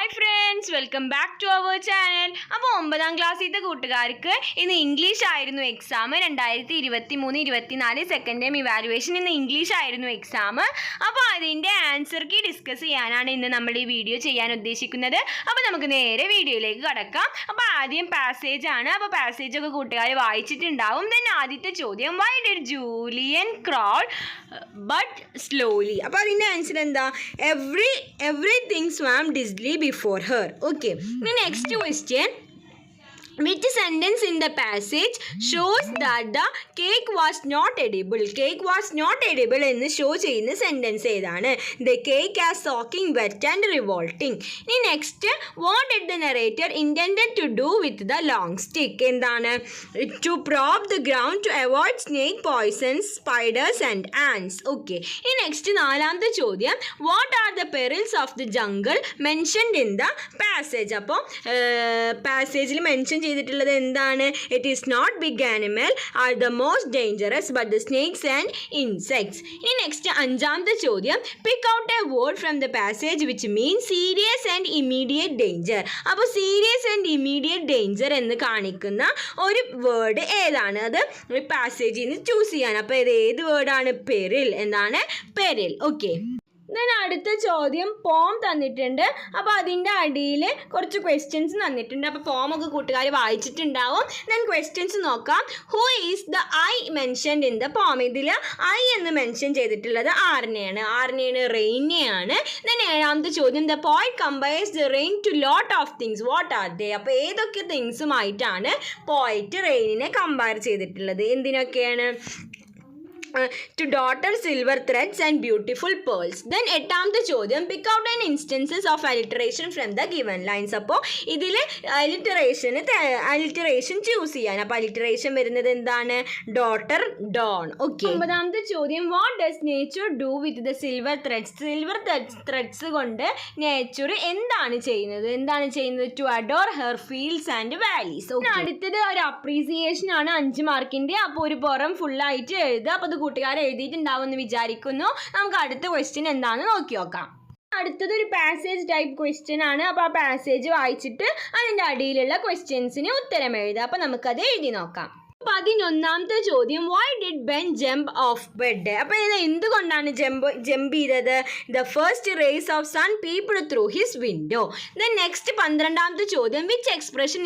Hi friends, welcome back to our channel. അപ്പോൾ 9ാം ക്ലാസ്സിലത്തെ കൂട്ടുകാർക്ക് ഇന്ന് ഇംഗ്ലീഷ് ആയിരുന്നു എക്സാം. 2023-24 സെക്കൻഡ് ടൈം ഇവാലുവേഷൻ ഇന്ന് ഇംഗ്ലീഷ് ആയിരുന്നു എക്സാം. അപ്പോൾ അതിൻ്റെ ആൻസർ കീ ഡിസ്കസ് ചെയ്യാനാണ് ഇന്ന് നമ്മൾ ഈ വീഡിയോ ചെയ്യാൻ ഉദ്ദേശിക്കുന്നത്. അപ്പോൾ നമുക്ക് നേരെ വീഡിയോയിലേക്ക് കടക്കാം. അപ്പോൾ ആദ്യം പാസേജ് ആണ്. അപ്പോൾ പാസേജൊക്കെ കൂട്ടുകാർ വായിച്ചിട്ടുണ്ടാവും. ദെൻ ആദ്യത്തെ ചോദ്യം, why did Julian crawl but slowly? അപ്പോൾ അതിൻ്റെ ആൻസർ എന്താ? everything swam dizzily before her. Okay, the next question, which sentence in the passage shows that the cake was not edible? Cake was not edible എന്ന് show ചെയ്യുന്ന sentence ഏതാണ്? The cake as soaking wet and revolting. ഇനി next, what did the narrator intended to do with the long stick? എന്താണ്? To prop the ground to avoid snake poisons, spiders and ants. Okay. ഇനി next നാലാമത്തെ ചോദ്യം, what are the perils of the jungle mentioned in the passage? അപ്പോൾ പാസേജിൽ mention ചെയ്തിട്ടുള്ളത് എന്താണ്? It is not big animal are the most dangerous but the snakes and insects. ഇനി next അഞ്ചാമത്തെ ചോദ്യം, pick out a word from the passage which means serious and immediate danger. അപ്പോൾ serious and immediate danger എന്ന് കാണിക്കുന്ന ഒരു word ഏതാണ്? അത് പാസേജിൽ നിന്ന് ചൂസ് ചെയ്യാൻ. അപ്പോൾ ഇത് ഏത് വേർഡാണ്? പെരിൽ. എന്താണ്? പെരിൽ. ഓക്കെ. ദെൻ അടുത്ത ചോദ്യം, പോം തന്നിട്ടുണ്ട്. അപ്പോൾ അതിൻ്റെ അടിയിൽ കുറച്ച് ക്വസ്റ്റ്യൻസ് തന്നിട്ടുണ്ട്. അപ്പോൾ പോമൊക്കെ കൂട്ടുകാർ വായിച്ചിട്ടുണ്ടാവും. ദെൻ ക്വസ്റ്റ്യൻസ് നോക്കാം. Who is the I mentioned in the poem? ഇതിൽ ഐ എന്ന് മെൻഷൻ ചെയ്തിട്ടുള്ളത് ആറിനെയാണ്. റെയിനെയാണ്. ദെൻ ഏഴാമത്തെ ചോദ്യം, the poet compares the rain to lot of things. What are they? അപ്പോൾ ഏതൊക്കെ തിങ്സുമായിട്ടാണ് പോയിറ്റ് റെയിനിനെ കമ്പയർ ചെയ്തിട്ടുള്ളത്? എന്തിനൊക്കെയാണ്? To daughter, silver threads and beautiful pearls. Then എട്ടാമത്തെ ചോദ്യം, pick out an instances of alliteration from the given lines. അപ്പോൾ ഇതിൽ alliteration choose ചെയ്യാൻ. അപ്പോൾ അലിറ്ററേഷൻ വരുന്നത് എന്താണ്? Daughter, dawn. ഓക്കെ. ഒമ്പതാമത്തെ ചോദ്യം, what does nature do with the silver threads? Silver threads കൊണ്ട് നേച്ചർ എന്താണ് ചെയ്യുന്നത്? To adore her fields and valleys. അടുത്തത് ഒരു അപ്രീസിയേഷൻ ആണ്, 5 മാർക്കിൻ്റെ. അപ്പോൾ ഒരു പുറം ഫുള്ളായിട്ട് എഴുതുക. അപ്പോൾ കൂട്ടുകാർ എഴുതിയിട്ടുണ്ടാവുമെന്ന് വിചാരിക്കുന്നു. നമുക്ക് അടുത്ത ക്വസ്റ്റ്യൻ എന്താണെന്ന് നോക്കി നോക്കാം. അടുത്തത് ഒരു പാസേജ് ടൈപ്പ് ക്വസ്റ്റ്യൻ ആണ്. അപ്പോൾ ആ പാസേജ് വായിച്ചിട്ട് അതിൻ്റെ അടിയിലുള്ള ക്വസ്റ്റ്യൻസിന് ഉത്തരം എഴുതുക. അപ്പോൾ നമുക്കത് എഴുതി നോക്കാം. 11ാമത്തെ ചോദ്യം, why did Ben jump off bed? അപ്പോൾ ഇത് എന്തുകൊണ്ടാണ് ജമ്പ് ചെയ്തത്? The first rays of sun peeped through his window. Then next 12ാമത്തെ ചോദ്യം, which expression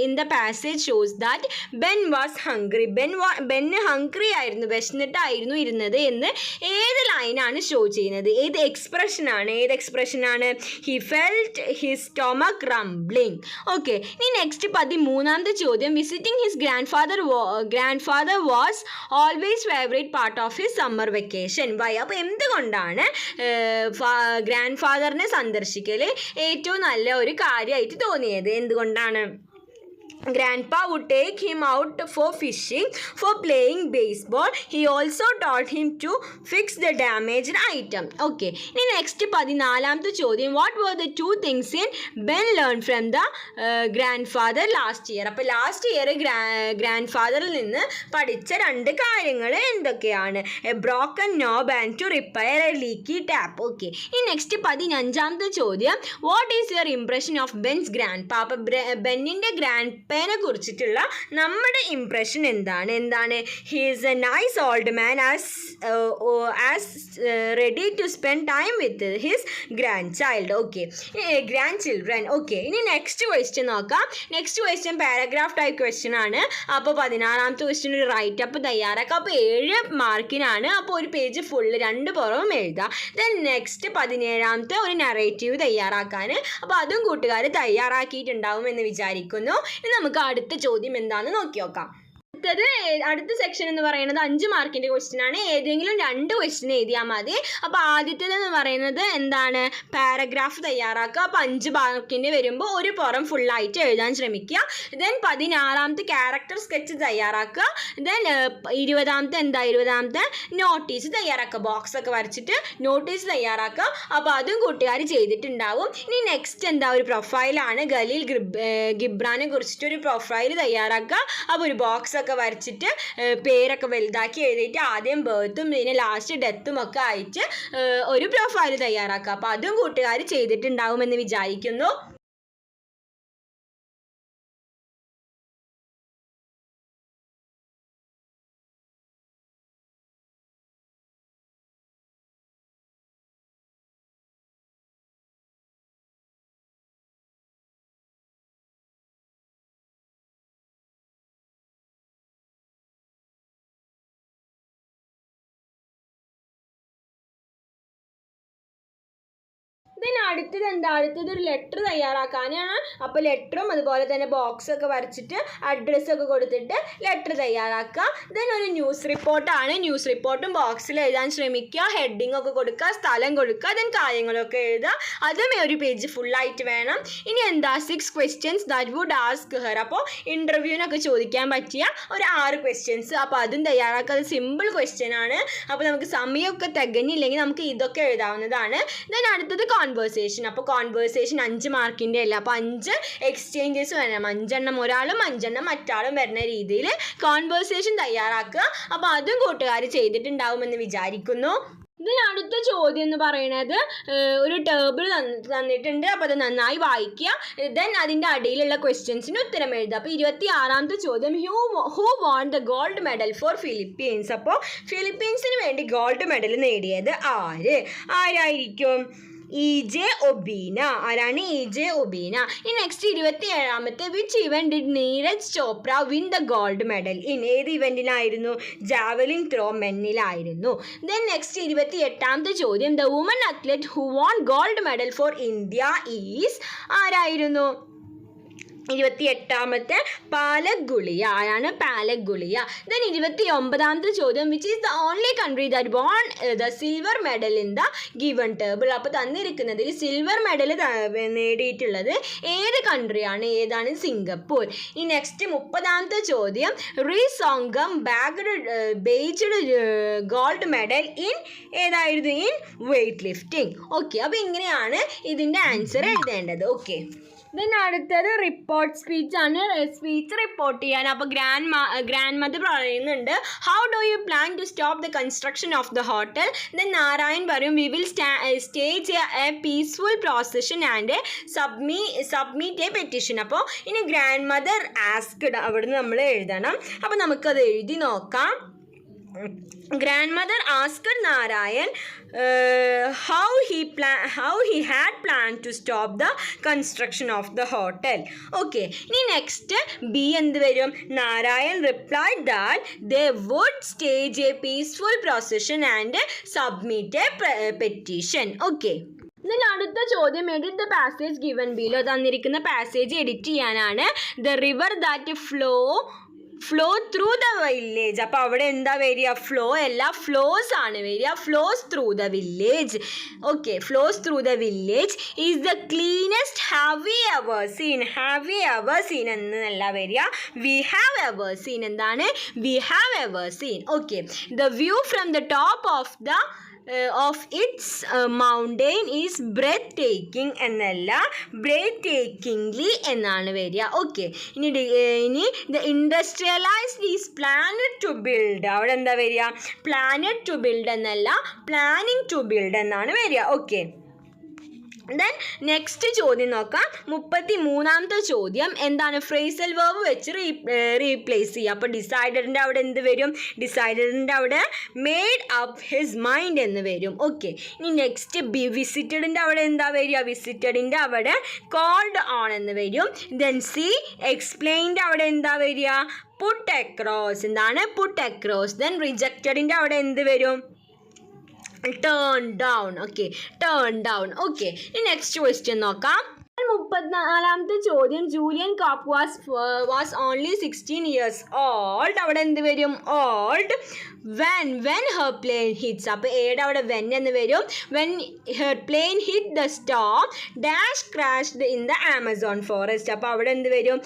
in the passage shows that Ben was hungry? ബെന്ന് ഹംഗ്രി ആയിരുന്നു, വിശന്നിട്ടായിരുന്നു ഇരുന്നത് എന്ന് ഏത് ലൈനാണ് ഷോ ചെയ്യുന്നത്? ഏത് എക്സ്പ്രഷനാണ്? He felt his stomach rumbling. Okay. ഇനി നെക്സ്റ്റ് 13ാമത്തെ ചോദ്യം, visiting his grandfather was always favorite part of his summer vacation. Why? അപ്പോൾ എന്തുകൊണ്ടാണ് ഗ്രാൻഡ് ഫാദറിനെ സന്ദർശിക്കൽ ഏറ്റവും നല്ല ഒരു കാര്യമായിട്ട് തോന്നിയത്? എന്തുകൊണ്ടാണ്? Grandpa would take him out for fishing, for playing baseball. He also taught him to fix the damaged item. Okay. ഇനി next 14ാമത്തെ ചോദ്യം, what were the 2 things Ben learned from the grandfather last year? അപ്പോൾ last year grand ഫാദറിൽ നിന്ന് പഠിച്ച 2 കാര്യങ്ങൾ എന്തൊക്കെയാണ്? A broken knob and to repair a leaky tap. Okay. ഇനി next 15ാമത്തെ ചോദ്യം, what is your impression of Ben's grandpa? അപ്പോൾ ബെന്നിൻ്റെ ഗ്രാൻഡ് പേനെ കുറിച്ചിട്ടുള്ള നമ്മുടെ ഇംപ്രഷൻ എന്താണ്? He is a nice old man as ready to spend time with his grandchild. Okay. Grandchildren. Okay. ഇനി നെക്സ്റ്റ് ക്വസ്റ്റ്യൻ നോക്കാം. Next question paragraph type question ആണ്. അപ്പോൾ 16ാമത്തെ ക്വസ്റ്റ്യൻ ഒരു റൈറ്റ് അപ്പ് തയ്യാറാക്കുക. അപ്പോൾ 7 മാർക്കിനാണ്. അപ്പോൾ ഒരു പേജ് ഫുള്ള് 2 പുറവും എഴുതാം. ദെൻ നെക്സ്റ്റ് 17ാമത്തെ ഒരു നറേറ്റീവ് തയ്യാറാക്കാൻ. അപ്പോൾ അതും കൂട്ടുകാർ തയ്യാറാക്കിയിട്ടുണ്ടാവും എന്ന് വിചാരിക്കുന്നു. ഇനി നമുക്ക് അടുത്ത ചോദ്യം എന്താണെന്ന് നോക്കി നോക്കാം. അടുത്ത സെക്ഷൻ എന്ന് പറയുന്നത് 5 മാർക്കിൻ്റെ ക്വസ്റ്റ്യൻ ആണ്. ഏതെങ്കിലും 2 ക്വസ്റ്റ്യൻ എഴുതിയാൽ മതി. അപ്പോൾ ആദ്യത്തേതെന്ന് പറയുന്നത് എന്താണ്? പാരഗ്രാഫ് തയ്യാറാക്കുക. അപ്പോൾ 5 മാർക്കിൻ്റെ വരുമ്പോൾ ഒരു പുറം ഫുള്ളായിട്ട് എഴുതാൻ ശ്രമിക്കുക. ദെൻ 16ാമത്തെ ക്യാരക്ടർ സ്കെച്ച് തയ്യാറാക്കുക. ദെൻ 20ാമത്തെ നോട്ടീസ് തയ്യാറാക്കുക. ബോക്സൊക്കെ വരച്ചിട്ട് നോട്ടീസ് തയ്യാറാക്കുക. അപ്പോൾ അതും കൂട്ടുകാർ ചെയ്തിട്ടുണ്ടാവും. ഇനി നെക്സ്റ്റ് ഒരു പ്രൊഫൈലാണ്. ഖലീൽ ഗിബ്രാനെ കുറിച്ചിട്ടൊരു പ്രൊഫൈൽ തയ്യാറാക്കുക. അപ്പോൾ ഒരു ബോക്സൊക്കെ ഒക്കെ വരച്ചിട്ട് പേരൊക്കെ വലുതാക്കി എഴുതിയിട്ട് ആദ്യം ബർത്തും പിന്നെ ലാസ്റ്റ് ഡെത്തും ഒക്കെ അയച്ച് ഒരു പ്രൊഫൈൽ തയ്യാറാക്കുക. അപ്പോൾ അതും കൂട്ടുകാർ ചെയ്തിട്ടുണ്ടാവുമെന്ന് വിചാരിക്കുന്നു. അടുത്തത് ഒരു ലെറ്റർ തയ്യാറാക്കാനാണ്. അപ്പോൾ ലെറ്ററും അതുപോലെ തന്നെ ബോക്സൊക്കെ വരച്ചിട്ട് അഡ്രസ്സൊക്കെ കൊടുത്തിട്ട് ലെറ്റർ തയ്യാറാക്കുക. ഒരു ന്യൂസ് റിപ്പോർട്ടാണ്. ന്യൂസ് റിപ്പോർട്ടും ബോക്സിൽ എഴുതാൻ ശ്രമിക്കുക. ഹെഡിങ് ഒക്കെ കൊടുക്കുക, സ്ഥലം കൊടുക്കുക, കാര്യങ്ങളൊക്കെ എഴുതുക. അതും ഒരു പേജ് ഫുള്ളായിട്ട് വേണം. ഇനി 6 questions that would ask her. അപ്പോൾ ഇൻ്റർവ്യൂവിനൊക്കെ ചോദിക്കാൻ പറ്റിയ ഒരു 6 questions. അപ്പോൾ അതും തയ്യാറാക്കുക. അത് സിമ്പിൾ ക്വസ്റ്റ്യൻ ആണ്. അപ്പോൾ നമുക്ക് സമയമൊക്കെ തികഞ്ഞില്ലെങ്കിൽ നമുക്ക് ഇതൊക്കെ എഴുതാവുന്നതാണ്. അടുത്തത് കോൺവേഴ്സേഷൻ. അപ്പോൾ കോൺവേഴ്സേഷൻ 5 മാർക്കിൻ്റെ അല്ല. അപ്പോൾ 5 എക്സ്ചേഞ്ചസ് വരണം. 5 എണ്ണം ഒരാളും 5 എണ്ണം മറ്റാളും വരുന്ന രീതിയിൽ കോൺവേഴ്സേഷൻ തയ്യാറാക്കുക. അപ്പോൾ അതും കൂട്ടുകാർ ചെയ്തിട്ടുണ്ടാവുമെന്ന് വിചാരിക്കുന്നു. അടുത്ത ചോദ്യം എന്ന് പറയുന്നത് ഒരു ടേബിൾ തന്നിട്ടുണ്ട്. അപ്പോൾ അത് നന്നായി വായിക്കുക. അതിൻ്റെ അടിയിലുള്ള ക്വസ്റ്റ്യൻസിന് ഉത്തരം എഴുതുക. അപ്പോൾ 26ാമത്തെ ചോദ്യം, who won the gold medal four Philippines. അപ്പോൾ ഫിലിപ്പീൻസിന് വേണ്ടി ഗോൾഡ് മെഡൽ നേടിയത് ആരായിരിക്കും? EJ Obina. ആരാണ് EJ Obina? ഈ നെക്സ്റ്റ് 27ാമത്തെ, which event did Neeraj Chopra win the gold medal in? ഏത് ഇവന്റിനായിരുന്നു? ജാവലിൻ ത്രോ മെന്നിലായിരുന്നു. നെക്സ്റ്റ് 28ാമത്തെ ചോദ്യം, the woman athlete who won gold medal for India is? ആരായിരുന്നു? 28ാമത്തെ പാലക് ഗുളിയ. ആരാണ്? പാലക് ഗുളിയ. 29ാമത്തെ ചോദ്യം, which is the only country that won the silver medal in the given table. അപ്പോൾ തന്നിരിക്കുന്നതിൽ സിൽവർ മെഡൽ നേടിയിട്ടുള്ളത് ഏത് കൺട്രിയാണ്? ഏതാണ്? സിംഗപ്പൂർ. ഈ നെക്സ്റ്റ് 30ാമത്തെ ചോദ്യം, റീസോങ്കം ബേജ്ഡ് ഗോൾഡ് മെഡൽ ഇൻ? ഏതായിരുന്നു? In weight lifting. ഓക്കെ, അപ്പോൾ ഇങ്ങനെയാണ് ഇതിൻ്റെ ആൻസർ എഴുതേണ്ടത്. ഓക്കെ, അടുത്തത് റിപ്പോർട്ട് സ്പീച്ച് ആണ്. സ്പീച്ച് റിപ്പോർട്ട് ചെയ്യാൻ അപ്പോൾ ഗ്രാൻഡ് മദർ പറയുന്നുണ്ട്, how do you plan to stop the construction of the hotel? Narayan പറയും, we will stage a peaceful procession and submit a petition. അപ്പോൾ ഇനി ഗ്രാൻഡ് മദർ ആസ്ക്ഡ് അവിടുന്ന് നമ്മൾ എഴുതണം. അപ്പോൾ നമുക്കത് എഴുതി നോക്കാം. Grandmother asked Narayan how he had planned to stop the construction of the hotel. Okay, next B endu varum? Narayan replied that they would stage a peaceful procession and submit a petition. Okay, അടുത്ത ചോദ്യം, edit the passage given below. തന്നിരിക്കുന്ന passage edit ചെയ്യാനാണ്. The river that flow through the village. അപ്പോൾ അവിടെ എന്താ വരിക? Flow അല്ല, flows ആണ് വരിക. Flows through the village. Okay, flows through the village is the cleanest have we ever seen. ഹാവ് വി എവർ സീൻ എന്നല്ല വരിക, വി ഹാവ് എവർ സീൻ. എന്താണ്? We have ever seen. Okay, the view from the top of its mountain is breathtaking എന്നല്ല, breathtakingly എന്നാണ് വരിക. Okay, ഇനി the industrialized is planned to build. അവിടെ എന്താ വരിക? planned to build എന്നല്ല, planning to build എന്നാണ് വരിക. ഓക്കെ, നെക്സ്റ്റ് ചോദ്യം നോക്കാം. 33ാമത്തെ ചോദ്യം എന്താണ്? ഫ്രേസൽ വേർബ് വെച്ച് റീപ്ലേസ് ചെയ്യുക. അപ്പോൾ ഡിസൈഡഡിൻ്റെ അവിടെ എന്ത് വരും? ഡിസൈഡഡിൻ്റെ അവിടെ മെയ്ഡ് അപ്പ് ഹിസ് മൈൻഡ് എന്ന് വരും. ഓക്കെ, ഇനി നെക്സ്റ്റ് ബി, വിസിറ്റഡിൻ്റെ അവിടെ എന്താ വരിക? വിസിറ്റഡിൻ്റെ അവിടെ കോൾഡ് ഓൺ എന്ന് വരും. സി, എക്സ്പ്ലെയിൻഡ് അവിടെ എന്താ വരിക? പുട്ട് അക്രോസ്. എന്താണ്? പുട്ട് അക്രോസ്. റിജക്റ്റഡിൻ്റെ അവിടെ എന്ത് വരും? Turn down. Okay, turn down. Okay, ഇനി നെക്സ്റ്റ് ക്വസ്റ്റ്യൻ നോക്കാം. 34ാമത്തെ ചോദ്യം, ജൂലിയൻ കാപ്പ് വാസ് ഓൺലി 16 years old. അവിടെ എന്ത് വരും? Old. When her plane hits. അപ്പോൾ ഏടെ അവിടെ വെൻ എന്ന് വരും. When her plane hit the storm dash crashed in the Amazon forest. അപ്പോൾ അവിടെ എന്ത് വരും?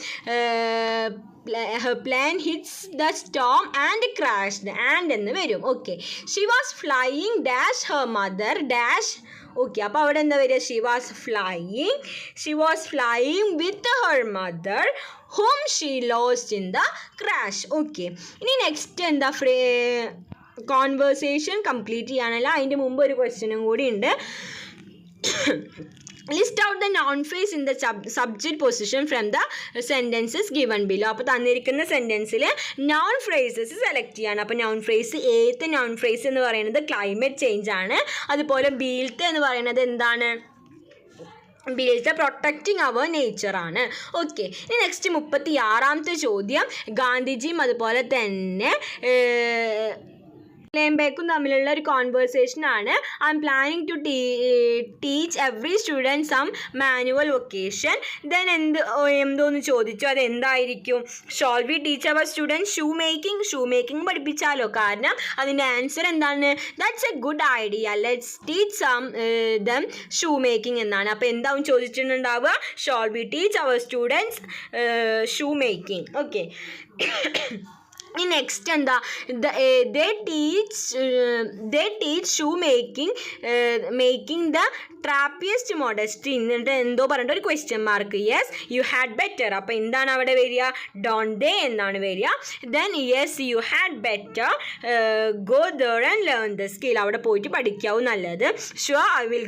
her plane hits the storm and crashed and എന്ന് വരും. Okay, she was flying dash her mother dash okay, അപ്പോൾ അവിടെ എന്താ വരിക? She was flying with her mother whom she lost in the crash. Okay, ഇനി നെക്സ്റ്റ് എന്താ conversation complete ചെയ്യാനല്ല, അതിൻ്റെ മുമ്പ് ഒരു ക്വസ്റ്റ്യനും കൂടി ഉണ്ട്. List out the noun phrase in the subject position from the sentences given below. അപ്പോൾ തന്നിരിക്കുന്ന സെൻറ്റൻസിൽ noun phrases സെലക്ട് ചെയ്യാണ്. അപ്പോൾ noun phrase ഏത്തെ noun phrase എന്ന് പറയുന്നത് ക്ലൈമറ്റ് ചേഞ്ച് ആണ്. അതുപോലെ ബീൽത്തെ എന്ന് പറയുന്നത് എന്താണ്? ബീൽത്തെ പ്രൊട്ടക്റ്റിംഗ് അവർ നേച്ചർ ആണ്. ഓക്കെ, ഇനി നെക്സ്റ്റ് 36ാമത്തെ ചോദ്യം ഗാന്ധിജിയും അതുപോലെ തന്നെ ലേംബേക്കും തമ്മിലുള്ള ഒരു കോൺവേഴ്സേഷൻ ആണ്. I'm planning to teach every student some manual vocation. Then എന്തോന്ന് ചോദിച്ചു, അത് എന്തായിരിക്കും? Shall we teach our student shoe making പഠിപ്പിച്ചാലോ? കാരണം അതിൻ്റെ ആൻസർ എന്താണ്? That's a good idea, let's teach some them shoe making എന്നാണ്. അപ്പോൾ എന്താവും ചോദിച്ചിട്ടുണ്ടാവുക? Shall we teach our students shoe making. Okay, ഇനി നെക്സ്റ്റ് എന്താ? they teach shoe making the Trappist monastery. എന്നിട്ട് എന്തോ പറഞ്ഞിട്ട് ഒരു question mark. Yes you had better. അപ്പോൾ എന്താണ് അവിടെ വരിക? ഡോണ്ട് ദേ എന്നാണ് വരിക. Then yes you had better go there and learn the skill. അവിടെ പോയിട്ട് പഠിക്കാവും നല്ലത്. Sure I will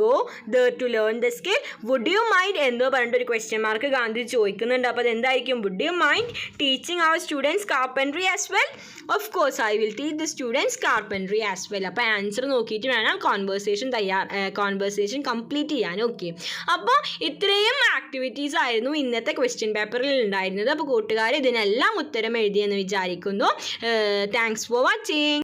go there to learn the skill. Would you mind എന്തോ പറഞ്ഞിട്ട് ഒരു ക്വസ്റ്റ്യൻ മാർക്ക് ഗാന്ധി ചോദിക്കുന്നുണ്ട്. അപ്പോൾ അതെന്തായിരിക്കും? Would you mind teaching our students carpentry as well? Of course I will teach the students carpentry as well. അപ്പോൾ answer നോക്കിയിട്ട് വേണം conversation complete ചെയ്യാൻ. ഓക്കെ, അപ്പോൾ ഇത്രയും ആക്ടിവിറ്റീസ് ആയിരുന്നു ഇന്നത്തെ ക്വസ്റ്റ്യൻ പേപ്പറിൽ ഉണ്ടായിരുന്നത്. അപ്പോൾ കൂട്ടുകാർ ഇതിനെല്ലാം ഉത്തരം എഴുതിയെന്ന് വിചാരിക്കുന്നു. Thanks for watching.